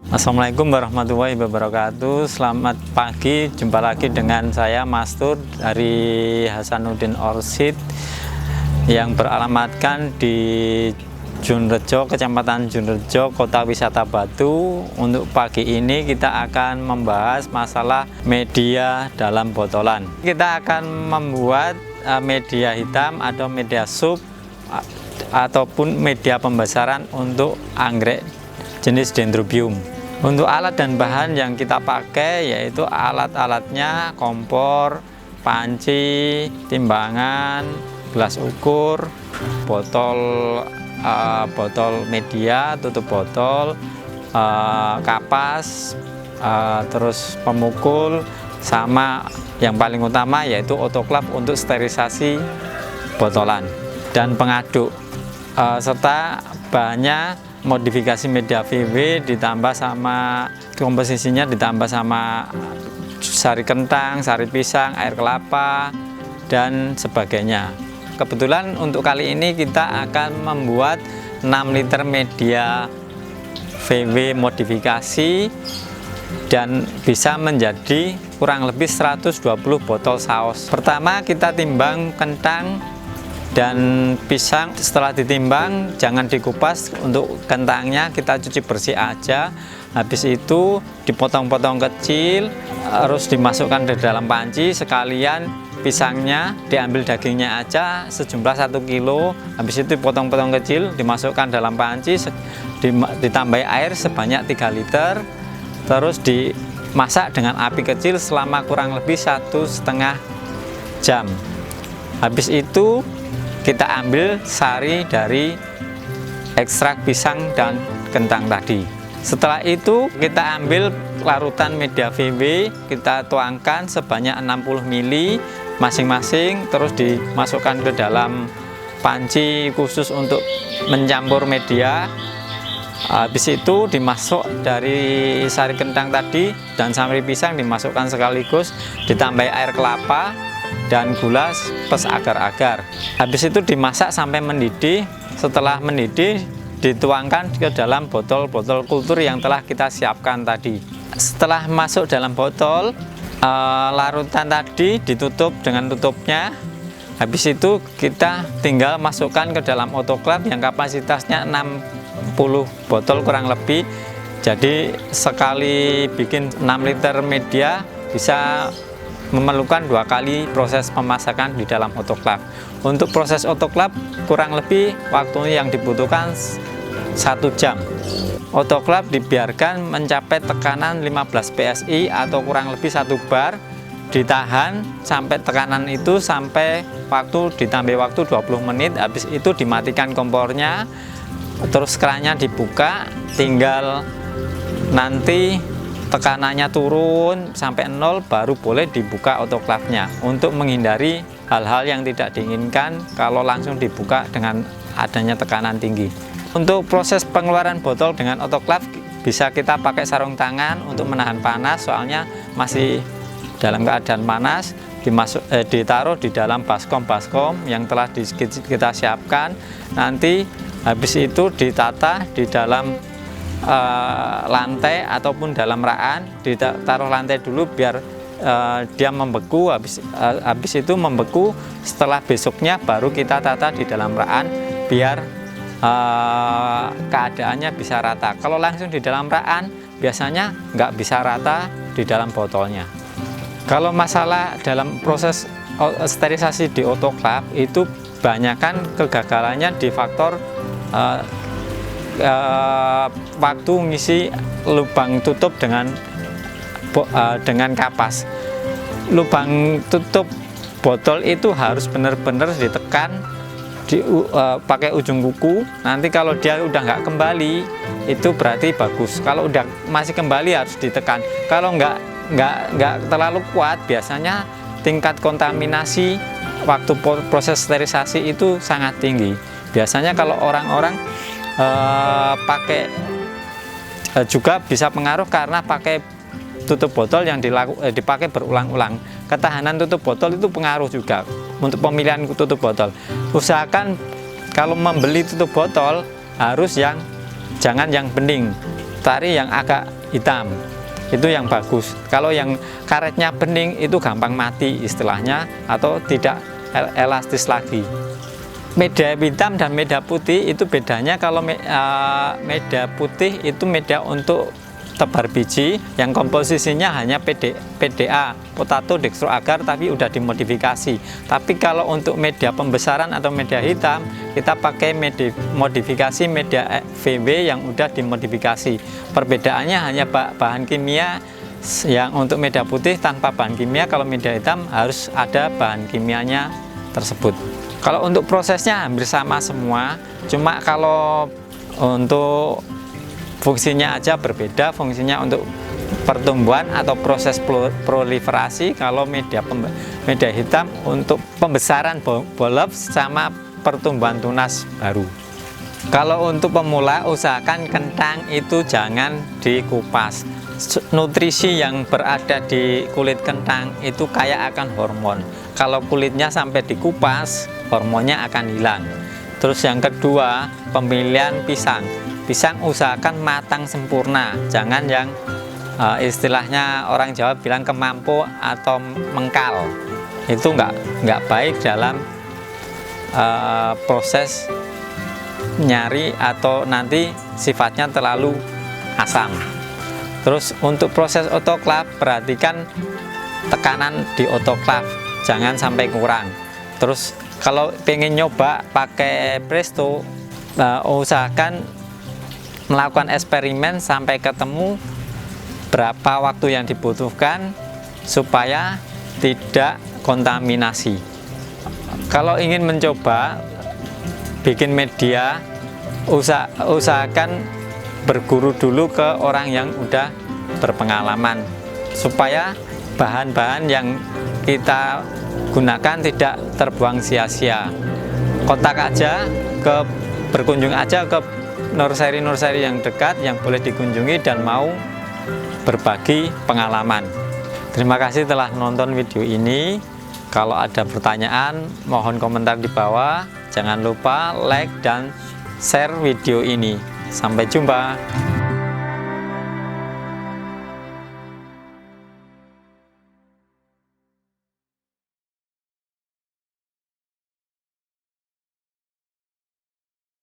Assalamualaikum warahmatullahi wabarakatuh. Selamat pagi, jumpa lagi dengan saya Mastur dari Hasanuddin Orsid yang beralamatkan di Junrejo, Kecamatan Junrejo, Kota Wisata Batu. Untuk pagi ini kita akan membahas masalah media dalam botolan. Kita akan membuat media hitam atau media sub ataupun media pembesaran untuk anggrek jenis Dendrobium. Untuk alat dan bahan yang kita pakai yaitu alat-alatnya kompor, panci, timbangan, gelas ukur, botol media, tutup botol, kapas, terus pemukul, sama yang paling utama yaitu autoclave untuk sterilisasi botolan dan pengaduk, serta bahannya modifikasi media VW ditambah sama komposisinya, ditambah sama sari kentang, sari pisang, air kelapa dan sebagainya. Kebetulan untuk kali ini kita akan membuat 6 liter media VW modifikasi dan bisa menjadi kurang lebih 120 botol saus. Pertama kita timbang kentang dan pisang. Setelah ditimbang jangan dikupas, untuk kentangnya kita cuci bersih aja. Habis itu dipotong-potong kecil, harus dimasukkan ke dalam panci. Sekalian pisangnya diambil dagingnya aja sejumlah 1 kilo. Habis itu dipotong-potong kecil, dimasukkan dalam panci, ditambahi air sebanyak 3 liter, terus dimasak dengan api kecil selama kurang lebih 1,5 jam. Habis itu kita ambil sari dari ekstrak pisang dan kentang tadi. Setelah itu kita ambil larutan media VW, kita tuangkan sebanyak 60 ml masing-masing, terus dimasukkan ke dalam panci khusus untuk mencampur media. Habis itu dimasuk dari sari kentang tadi dan sari pisang dimasukkan sekaligus, ditambahi air kelapa dan gula plus agar-agar. Habis itu dimasak sampai mendidih. Setelah mendidih dituangkan ke dalam botol-botol kultur yang telah kita siapkan tadi. Setelah masuk dalam botol, larutan tadi ditutup dengan tutupnya. Habis itu kita tinggal masukkan ke dalam autoclave yang kapasitasnya 60 botol kurang lebih. Jadi sekali bikin 6 liter media bisa memerlukan 2 kali proses pemasakan di dalam autoclave. Untuk proses autoclave kurang lebih waktu yang dibutuhkan 1 jam. Autoclave dibiarkan mencapai tekanan 15 PSI atau kurang lebih 1 bar, ditahan sampai tekanan itu sampai waktu ditambah waktu 20 menit. Habis itu dimatikan kompornya, terus kerannya dibuka, tinggal nanti tekanannya turun sampai 0 baru boleh dibuka autoclave-nya, untuk menghindari hal-hal yang tidak diinginkan kalau langsung dibuka dengan adanya tekanan tinggi. Untuk proses pengeluaran botol dengan autoclave bisa kita pakai sarung tangan untuk menahan panas, soalnya masih dalam keadaan panas. Ditaruh di dalam baskom yang telah kita siapkan. Nanti habis itu ditata di dalam lantai ataupun dalam raan, ditaruh lantai dulu biar dia membeku. Habis itu membeku, setelah besoknya baru kita tata di dalam raan biar keadaannya bisa rata. Kalau langsung di dalam raan biasanya nggak bisa rata di dalam botolnya. Kalau masalah dalam proses sterilisasi di autoclave itu banyakkan kegagalannya di faktor waktu ngisi lubang tutup dengan kapas. Lubang tutup botol itu harus benar-benar ditekan, pakai ujung kuku. Nanti kalau dia udah nggak kembali itu berarti bagus. Kalau udah masih kembali harus ditekan. Kalau nggak terlalu kuat, biasanya tingkat kontaminasi waktu proses sterilisasi itu sangat tinggi. Biasanya kalau orang-orang pakai juga bisa pengaruh karena pakai tutup botol yang dipakai berulang-ulang. Ketahanan tutup botol itu pengaruh juga untuk pemilihan tutup botol. Usahakan kalau membeli tutup botol harus jangan yang bening, lestari yang agak hitam, itu yang bagus. Kalau yang karetnya bening itu gampang mati istilahnya, atau tidak elastis lagi. Media hitam dan media putih itu bedanya, kalau media putih itu media untuk tebar biji yang komposisinya hanya PDA, potato dextroagar, tapi udah dimodifikasi. Tapi kalau untuk media pembesaran atau media hitam, kita pakai modifikasi media VW yang udah dimodifikasi. Perbedaannya hanya bahan kimia, yang untuk media putih tanpa bahan kimia, kalau media hitam harus ada bahan kimianya tersebut. Kalau untuk prosesnya hampir sama semua, cuma kalau untuk fungsinya aja berbeda. Fungsinya untuk pertumbuhan atau proses proliferasi, kalau media hitam untuk pembesaran bolot sama pertumbuhan tunas baru. Kalau untuk pemula, usahakan kentang itu jangan dikupas. Nutrisi yang berada di kulit kentang itu kaya akan hormon. Kalau kulitnya sampai dikupas, hormonnya akan hilang. Terus yang kedua, pemilihan pisang. Pisang usahakan matang sempurna, jangan yang istilahnya orang Jawa bilang kemampu atau mengkal. Itu nggak baik dalam proses nyari, atau nanti sifatnya terlalu asam. Terus untuk proses autoklaf, perhatikan tekanan di autoklaf, jangan sampai kurang. Terus kalau pengen nyoba pakai presto, usahakan melakukan eksperimen sampai ketemu berapa waktu yang dibutuhkan supaya tidak kontaminasi. Kalau ingin mencoba bikin media, usahakan berguru dulu ke orang yang udah berpengalaman, supaya bahan-bahan yang kita gunakan tidak terbuang sia-sia. Berkunjung aja ke nursery yang dekat yang boleh dikunjungi dan mau berbagi pengalaman. Terima kasih telah menonton video ini. Kalau ada pertanyaan, mohon komentar di bawah. Jangan lupa like dan share video ini. Sampai jumpa.